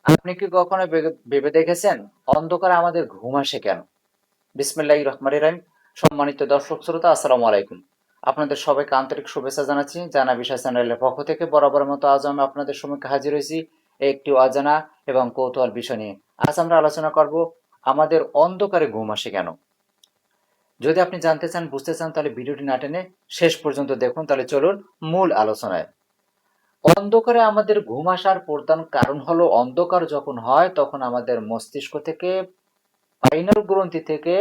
আপনি কি কখনো ভেবে দেখেছেন অন্ধকারে আমাদের ঘুম আসে কেন? বিসমিল্লাহির রহমানির রহিম। সম্মানিত দর্শক শ্রোতা, আসসালামু আলাইকুম। আপনাদের সবাইকে আন্তরিক শুভেচ্ছা জানাচ্ছি জানা বিষয় চ্যানেলের পক্ষ থেকে। বরাবর মতো আজ আমি আপনাদের সম্মুখে হাজির হয়েছি একটি অজানা এবং কৌতূহল বিষয় নিয়ে। আজ আমরা আলোচনা করব আমাদের অন্ধকারে ঘুম আসে কেন। যদি আপনি জানতে চান, বুঝতে চান, তাহলে ভিডিওটি না টেনে শেষ পর্যন্ত দেখুন। তাহলে চলুন মূল আলোচনায়। অন্ধকারে আমাদের ঘুম আসার প্রধান কারণ হলো, অন্ধকার যখন হয় তখন আমাদের মস্তিষ্ক থেকে, পাইনাল গ্রন্থি থেকে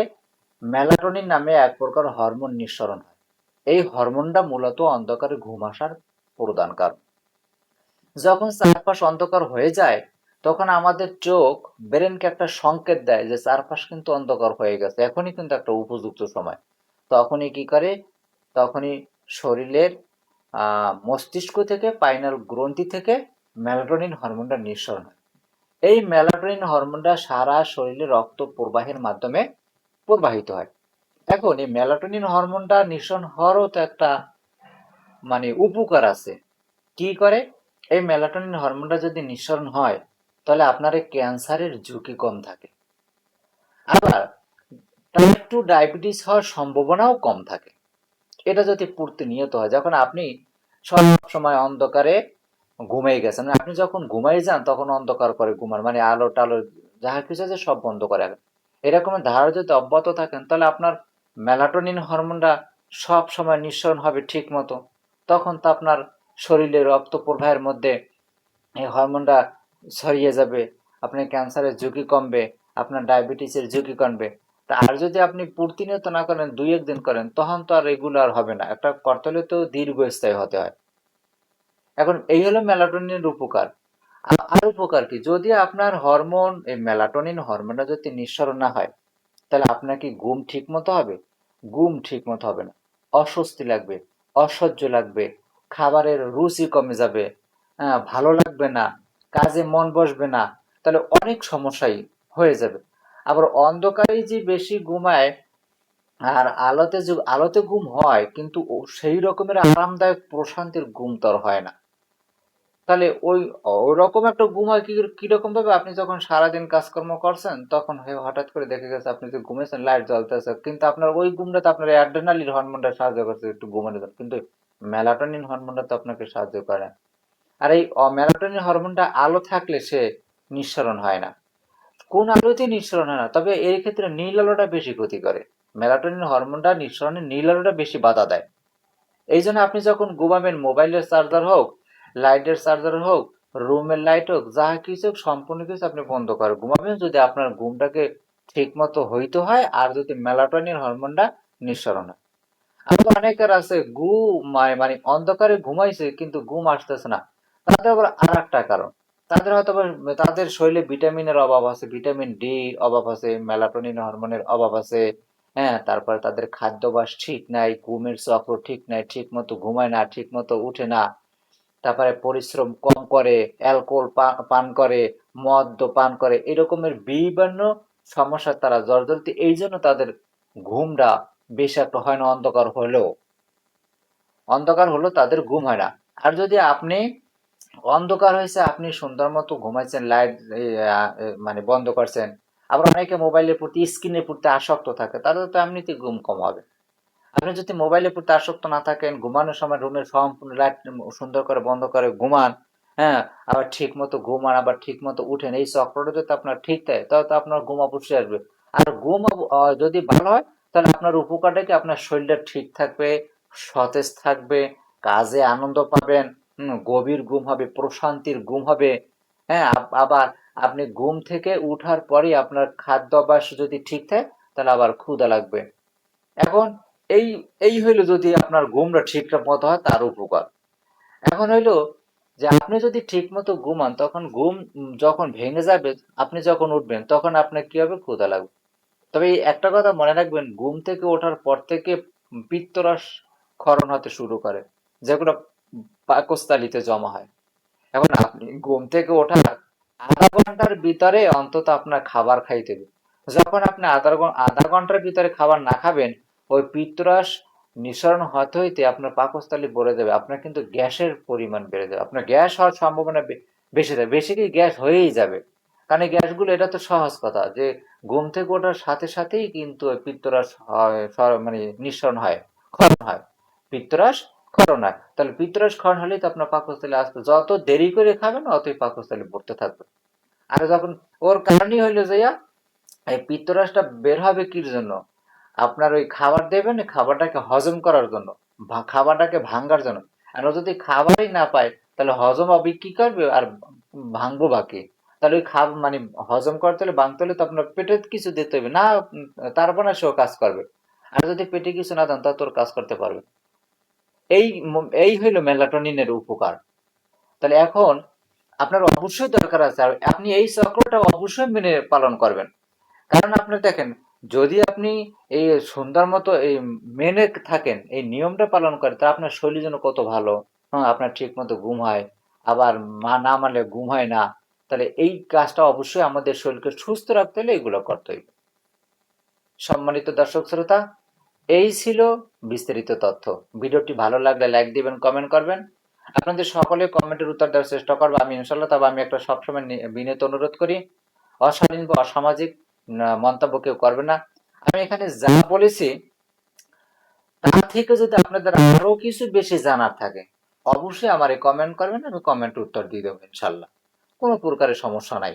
মেলাটোনিন নামে এক প্রকার হরমোন নিঃসরণ হয়। এই হরমোনটা মূলত অন্ধকারে ঘুম আসার প্রধান কারণ। যখন চারপাশ অন্ধকার হয়ে যায় তখন আমাদের চোখ ব্রেনকে একটা সংকেত দেয় যে চারপাশ কিন্তু অন্ধকার হয়ে গেছে, এখনই কিন্তু একটা উপযুক্ত সময়। তখনই কি করে, তখনই শরীরের মস্তিষ্ক থেকে, পাইনাল গ্রন্থি থেকে মেলাটোনিন হরমোনটা নিঃসরণ হয়। এই মেলাটোনিন হরমোনটা সারা শরীরে রক্ত প্রবাহের মাধ্যমে প্রবাহিত হয়। এখন এই মেলাটোনিন হরমোনটা নিঃসরণ হওয়ারও তো একটা উপকার আছে। কি করে? এই মেলাটোনিন হরমোনটা যদি নিঃসরণ হয় তাহলে আপনার এই ক্যান্সারের ঝুঁকি কম থাকে। আবার টাইপ 2 ডায়াবেটিস হওয়ার সম্ভাবনাও কম থাকে। এটা যদি প্রতিনিয়ত হয়, যখন আপনি সব সময় অন্ধকারে ঘুমিয়ে গেছেন, আপনি যখন ঘুমাই যান তখন অন্ধকার করে ঘুমান, আলো টালো যাহা কিছু আছে সব বন্ধ করে। এরকম ধারা যদি অব্যাহত থাকেন তাহলে আপনার মেলাটোনিন হরমোনটা সব সময় নিঃসরণ হবে ঠিক মতো। তখন তো আপনার শরীরে রক্ত প্রবাহের মধ্যে এই হরমোনটা ছড়িয়ে যাবে, আপনার ক্যান্সারের ঝুঁকি কমবে, আপনার ডায়াবেটিসের ঝুঁকি কমবে। তা আর যদি আপনি প্রতিনিয়ত না করেন, দুই একদিন করেন, তখন তো আর রেগুলার হবে না। একটা করতে হলে তো দীর্ঘস্থায়ী হতে হয়। এখন এই হলো মেলাটোনিনের উপকার। আর উপকার কি? যদি আপনার হরমোন, এই মেলাটোনিন হরমোনটা যদি নিঃসরণ না হয় তাহলে আপনার কি ঘুম ঠিক মতো হবে? ঘুম ঠিক মতো হবে না। অস্বস্তি লাগবে, অসহ্য লাগবে, খাবারের রুচি কমে যাবে, ভালো লাগবে না, কাজে মন বসবে না। তাহলে অনেক সমস্যাই হয়ে যাবে। আবার অন্ধকারে যে বেশি ঘুমায় আর আলোতে ঘুম হয়, কিন্তু সেই রকমের আরামদায়ক প্রশান্তির ঘুম তো আর হয় না। তাহলে ওরকম একটা ঘুম হয় কিরকম ভাবে? আপনি যখন সারাদিন কাজকর্ম করছেন তখন হঠাৎ করে দেখে গেছে আপনি যে ঘুমেছেন, লাইট জ্বলতেছে, কিন্তু আপনার ওই ঘুমটাতে আপনার অ্যাড্রেনালিন হরমোনটা সাহায্য করছে একটু ঘুমানোর জন্য, কিন্তু মেলাটোনিন হরমোনটা তো আপনাকে সাহায্য করে না। আর এই মেলাটোনিন হরমোনটা আলো থাকলে সে নিঃসরণ হয় না। কোন আলোতে নিঃসরণ হয় না, তবে এই ক্ষেত্রে নীল আলোটা বেশি ক্ষতি করে। মেলাটোনিন হরমোনটা নিঃসরণে নীল আলোটা বেশি বাধা দেয়। এই জন্য আপনি যখন ঘুমাবেন, মোবাইলের চার্জার হোক, লাইটের চার্জার হোক, রুমের লাইট হোক, যা কিছু হোক, সম্পূর্ণ কিছু আপনি বন্ধ করে ঘুমাবেন, যদি আপনার ঘুমটাকে ঠিক মতো হইতে হয় আর যদি মেলাটোনিন হরমোনটা নিঃসরণ হয়। আবার অনেকের আছে ঘুমায়, অন্ধকারে ঘুমাইছে কিন্তু ঘুম আসতেছে না। তাদের আবার আর একটা কারণ, তাদের হয়তো তাদের শরীরে ভিটামিনের অভাব আছে, ভিটামিন ডি অভাব আছে, মেলাটোনিন হরমোনের অভাব আছে। হ্যাঁ, তারপরে তাদের খাদ্যাভ্যাস ঠিক নাই, ঘুমের চক্র ঠিক নাই, ঠিক মতো ঘুমায় না, ঠিক মতো উঠে না। তারপরে পরিশ্রম কম করে, অ্যালকোহল পান করে, মদ পান করে, এরকমের বিভিন্ন সমস্যা তারা জর্জরিত। এই জন্য তাদের ঘুমটা বেশ একটা হয় না। অন্ধকার হলো তাদের ঘুম হয় না। আর যদি আপনি অন্ধকার হয়েছে, আপনি সুন্দর মতো ঘুমাইছেন, লাইট বন্ধ করছেন। আবার অনেকে মোবাইলের প্রতি, স্ক্রিনের প্রতি আসক্ত থাকে, তাদের তো এমনিতে ঘুম কম হবে। আপনি যদি মোবাইলের প্রতি আসক্ত না থাকেন, ঘুমানোর সময় রুমের সম্পূর্ণ লাইট সুন্দর করে বন্ধ করে ঘুমান, হ্যাঁ, আবার ঠিক মতো ঘুমান, আবার ঠিক মতো উঠেন, এই চক্রটা যদি আপনার ঠিক থাকে তাহলে তো আপনার ঘুম অবশ্যই আসবে। আর ঘুম যদি ভালো হয় তাহলে আপনার উপকারটা কি? আপনার শরীরটা ঠিক থাকবে, সতেজ থাকবে, কাজে আনন্দ পাবেন, গভীর ঘুম হবে, প্রশান্তির ঘুম হবে। হ্যাঁ, আবার আপনি ঘুম থেকে উঠার পরে আপনার খাদ্যাভ্যাস যদি ঠিক থাকে তাহলে আবার ক্ষুধা লাগবে। এখন এই এই হইলো যদি আপনার ঘুমটা ঠিকঠাক মতো হয় তার উপকার। এখন হইলো যে আপনি যদি ঠিক মতো ঘুমান তখন ঘুম যখন ভেঙে যাবে, আপনি যখন উঠবেন তখন আপনার কি হবে? ক্ষুধা লাগবে। তবে এই একটা কথা মনে রাখবেন, ঘুম থেকে ওঠার পর থেকে পিত্তরস ক্ষরণ হতে শুরু করে, যেগুলো পাকস্থলীতে জমা হয়। এখন আপনি ঘুম থেকে ওঠার আধা ঘন্টার ভিতরে অন্তত আপনার খাবার খাইতে হবে। যখন আপনি আধা ঘন্টার ভিতরে খাবার না খাবেন, ওই পিত্তরস নিঃসরণ হতে হইতে আপনার পাকস্থলী ভরে যাবে, আপনার কিন্তু গ্যাসের পরিমাণ বেড়ে যাবে, আপনার গ্যাস হওয়ার সম্ভাবনা বেশি থাকবে, বেশি কি গ্যাস হয়েই যাবে। কারণ এই গ্যাসগুলো এটা তো সহজ কথা যে ঘুম থেকে ওঠার সাথে সাথেই কিন্তু ওই পিত্তরস হয়, মানে নিঃসরণ হয়, ক্ষরণ হয়, পিত্তরস ক্ষরণ হয়। তাহলে পিত্তরস ক্ষরণ হলেই তো আপনার পাকস্থলী আসতে যত দেরি করে খাবেন অতই পাকস্থলী ভরতে থাকবে। আর যখন ওর কারণই হইলো যে এই পিত্তরসটা বের হবে কির জন্য? আপনার ওই খাবার দেবেন, খাবারটাকে হজম করার জন্য, খাবারটাকে ভাঙ্গার জন্য। আর ও যদি খাবারই না পায় তাহলে হজম হবে কি করবে আর ভাঙবো বাকি? তাহলে ওই মানে হজম করতে হলে ভাঙতে হলে তো আপনার পেটে কিছু দিতে হবে না, তারপর না সেও কাজ করবে। আর যদি পেটে কিছু না দেন তা তোর কাজ করতে পারবে। এই এই হইলো মেলাটোনিনের উপকার। তাহলে এখন আপনার অবশ্যই দরকার আছে আর আপনি এই চক্রটা অবশ্যই মেনে পালন করবেন। কারণ আপনি দেখেন, যদি আপনি এই সুন্দর মতো এই মেনে থাকেন, এই নিয়মটা পালন করেন, তা আপনার শরীরের জন্য কত ভালো। হ্যাঁ, আপনার ঠিক মতো ঘুম হয়, আবার না মানলে ঘুম হয় না। তাহলে এই কাজটা অবশ্যই আমাদের শরীরকে সুস্থ রাখতে হলে এগুলো করতে হবে। সম্মানিত দর্শক শ্রোতা, এই ছিল বিস্তারিত তথ্য। ভিডিওটি ভালো লাগলে লাইক দিবেন, কমেন্ট করবেন। আপনাদের সকলে কমেন্টের উত্তর দেওয়ার চেষ্টা করবো আমি ইনশাল্লাহ। তবে আমি একটা সবসময় বিনীত অনুরোধ করি, অশালীন বা অসামাজিক মন্তব্য কেউ করবে না। আমি এখানে যা বলেছি তার থেকে যদি আপনাদের আরো কিছু বেশি জানার থাকে অবশ্যই আমারে কমেন্ট করবেন, আমি কমেন্ট উত্তর দিয়ে দেবো ইনশাল্লাহ। কোনো প্রকারের সমস্যা নাই।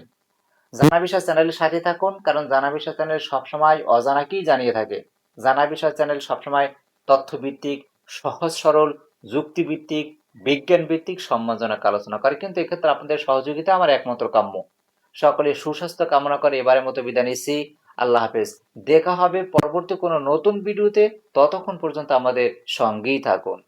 জানা বিষয় চ্যানেলের সাথে থাকুন, কারণ জানা বিষয় চ্যানেল সবসময় অজানাকেই জানিয়ে থাকে। জানা বিষয় চ্যানেল সবসময় তথ্যভিত্তিক, সহজ সরল, যুক্তিভিত্তিক, বিজ্ঞান ভিত্তিক, সম্মানজনক আলোচনা করে, কিন্তু এক্ষেত্রে আপনাদের সহযোগিতা আমার একমাত্র কাম্য। সকলে সুস্বাস্থ্য কামনা করে এবারের মতো বিদায় নিচ্ছি। আল্লাহ হাফেজ। দেখা হবে পরবর্তী কোনো নতুন ভিডিওতে। ততক্ষণ পর্যন্ত আমাদের সঙ্গেই থাকুন।